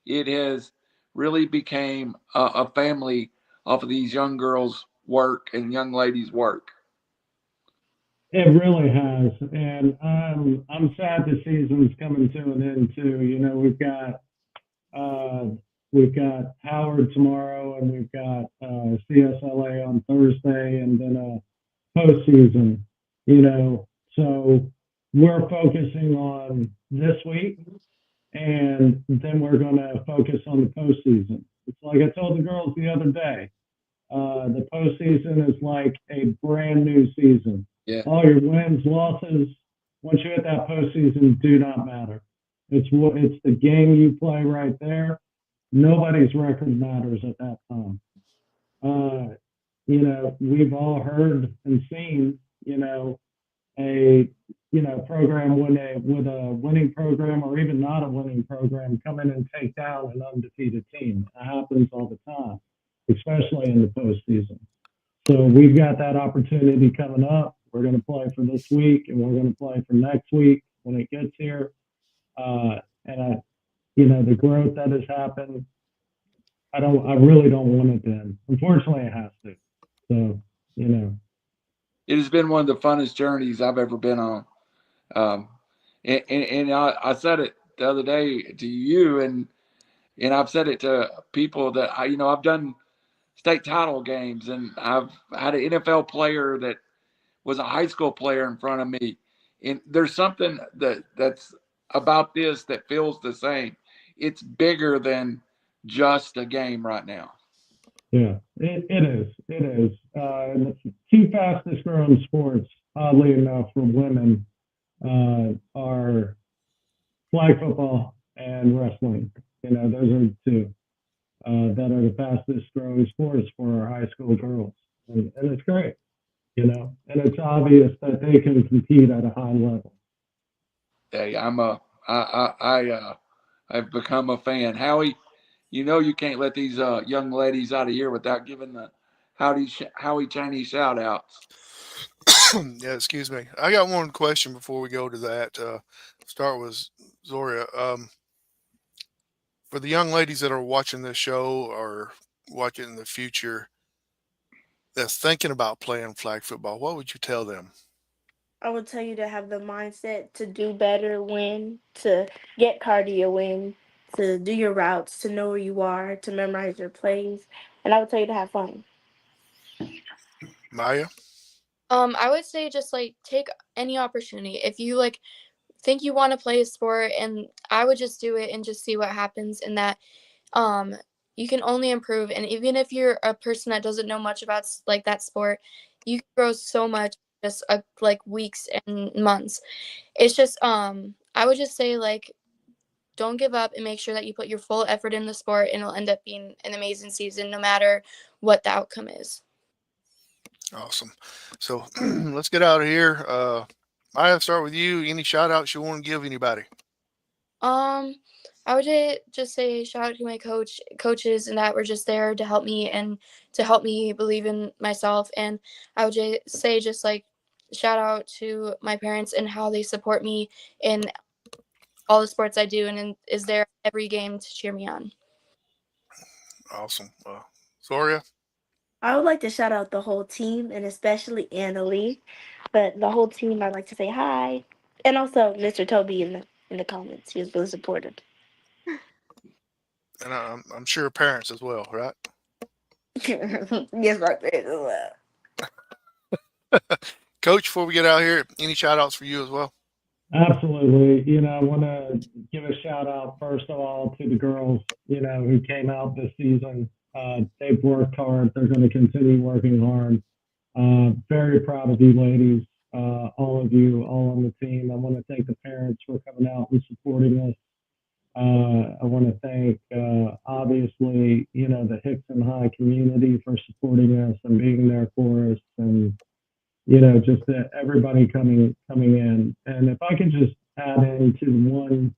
It has really became a family off of these young girls' work and young ladies' work. It really has, and I'm sad the season's coming to an end too. Uh, we've got Howard tomorrow, and we've got CSLA on Thursday, and then a postseason. So we're focusing on this week, and then we're going to focus on the postseason. It's like I told the girls the other day. The postseason is like a brand new season. Yeah. All your wins, losses, once you hit that postseason, do not matter. It's the game you play right there. Nobody's record matters at that time. We've all heard and seen, a program with a winning program, or even not a winning program, come in and take down an undefeated team. It happens all the time, especially in the postseason. So we've got that opportunity coming up. We're going to play for this week, and we're going to play for next week when it gets here. The growth that has happened, I really don't want it to end. Unfortunately, it has to. So, It has been one of the funnest journeys I've ever been on. Um, and I said it the other day to you, and I've said it to people that I've done state title games, and I've had an NFL player that was a high school player in front of me. And there's something that's about this that feels the same. It's bigger than just a game right now. Yeah, it is. It is. And the two fastest growing sports, oddly enough, for women are flag football and wrestling. You know, those are the two that are the fastest growing sports for our high school girls. And it's great, you know, and it's obvious that they can compete at a high level. Hey, I've become a fan. Howie, you know you can't let these young ladies out of here without giving the Howie Chinese shout outs. Yeah, excuse me. I got one question before we go to that. Start with Zoria. For the young ladies that are watching this show or watching in the future that's thinking about playing flag football, what would you tell them? I would tell you to have the mindset to do better, win, to get cardio in, to do your routes, to know where you are, to memorize your plays, and I would tell you to have fun. Maya? I would say just like take any opportunity. If you like think you want to play a sport, and I would just do it and just see what happens, and that um you can only improve. And even if you're a person that doesn't know much about like that sport, you can grow so much just like weeks and months. It's just I would just say like don't give up and make sure that you put your full effort in the sport, and it'll end up being an amazing season no matter what the outcome is. Awesome. So let's get out of here. Maya, start with you. Any shout outs you want to give anybody? Um, I would just say shout out to my coaches, and that were just there to help me and to help me believe in myself. And I would say just like shout out to my parents and how they support me in all the sports I do, and is there every game to cheer me on. Awesome. Zoria? I would like to shout out the whole team and especially Annalie, but the whole team I'd like to say hi, and also Mr. Toby in the comments. He was really supportive. And I'm sure parents as well, right? Yes, my parents as well. Coach, before we get out here, any shout outs for you as well? Absolutely. You know, I want to give a shout out, first of all, to the girls, you know, who came out this season. They've worked hard. They're going to continue working hard. Very proud of you ladies, all of you, all on the team. I want to thank the parents for coming out and supporting us. I want to thank, obviously, you know, the Hixson High community for supporting us and being there for us, and you know, just everybody coming in. And if I could just add into the one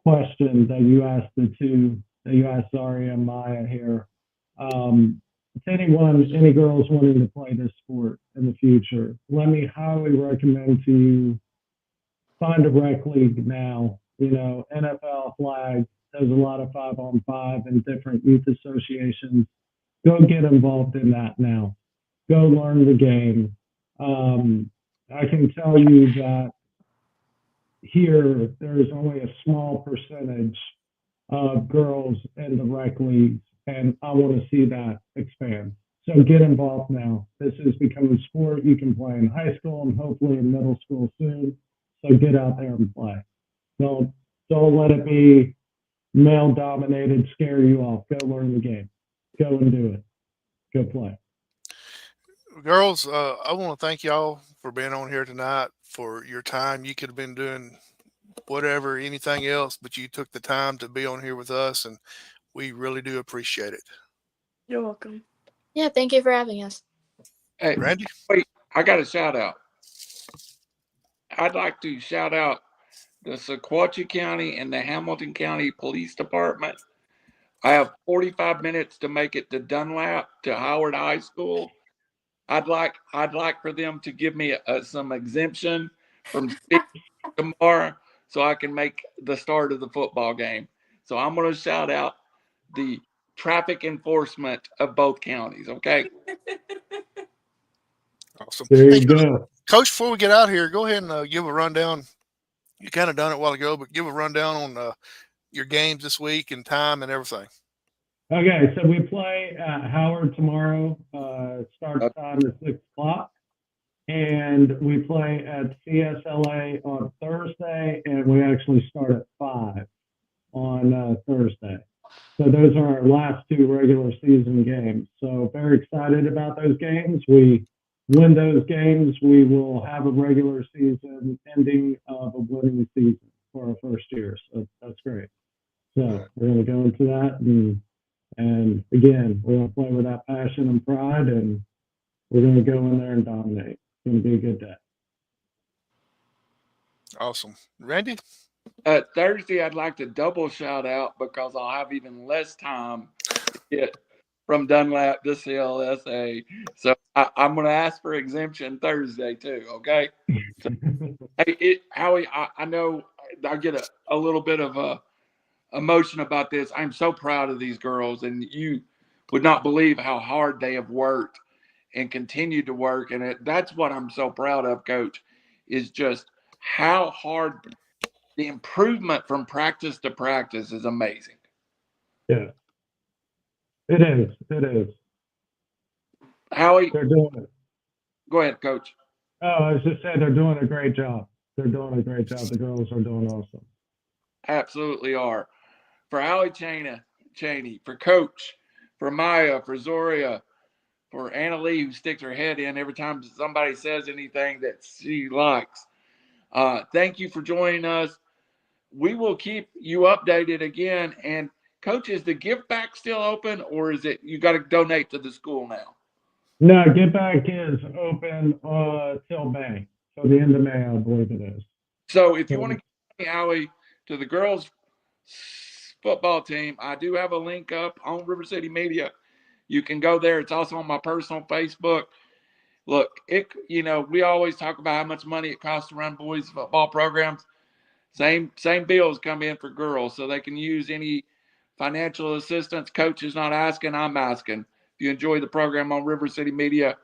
question that you asked Zaria and Maya here. To anyone, any girls wanting to play this sport in the future, let me highly recommend to you find a rec league now. You know, NFL flag. There's a lot of 5-on-5 and different youth associations. Go get involved in that now. Go learn the game. I can tell you that here there's only a small percentage of girls in the rec leagues, and I want to see that expand. So get involved now. This is becoming a sport you can play in high school and hopefully in middle school soon. So get out there and play. Don't let it be male dominated, scare you off. Go learn the game. Go and do it. Go play. Girls, I want to thank y'all for being on here tonight, for your time. You could have been doing whatever, anything else, but you took the time to be on here with us, and we really do appreciate it. You're welcome. Yeah, thank you for having us. Hey, Randy? wait, I got a shout out. I'd like to shout out the Sequatchie County and the Hamilton County Police Department. I have 45 minutes to make it to Dunlap to Howard High School. I'd like for them to give me some exemption from speaking tomorrow so I can make the start of the football game. So I'm going to shout out the traffic enforcement of both counties. Okay. Awesome. There Hey, you go. Coach, before we get out here, go ahead and give a rundown. You kind of done it a while ago, but give a rundown on your games this week and time and everything. Okay, so we play at Howard tomorrow. Start time is 6 o'clock. And we play at CSLA on Thursday, and we actually start at 5 on Thursday. So those are our last two regular season games. So very excited about those games. We win those games, we will have a regular season ending of a winning season for our first year. So that's great. So we're going to go into that, and again, we're going to play with that passion and pride, and we're going to go in there and dominate. It's going to be a good day. Awesome. Randy? Thursday, I'd like to double shout out because I'll have even less time to get from Dunlap to CLSA. So I'm going to ask for exemption Thursday too. Okay. So, hey, Howie, I know I get a little bit of emotion about this. I'm so proud of these girls, and you would not believe how hard they have worked and continue to work. And that's what I'm so proud of, Coach, is just how hard the improvement from practice to practice is amazing. Yeah, it is. It is. Howie, They're doing it. go ahead, Coach. Oh, I was just saying they're doing a great job. They're doing a great job. The girls are doing awesome. Absolutely are. For Howie Cheney, for Coach, for Maya, for Zaria, for Anna Lee, who sticks her head in every time somebody says anything that she likes. Thank you for joining us. We will keep you updated again. And Coach, is the give back still open, or is it you got to donate to the school now? No, Get Back is open till May. So the end of May, I believe it is. So if you want to get Howie to the girls football team, I do have a link up on RiverCity-Media. You can go there. It's also on my personal Facebook. Look, we always talk about how much money it costs to run boys football programs. Same bills come in for girls, so they can use any financial assistance. Coach is not asking, I'm asking. If you enjoy the program on RiverCity-Media,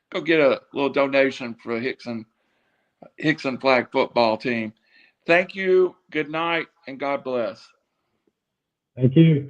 go get a little donation for Hixson flag football team. Thank you. Good night, and God bless. Thank you.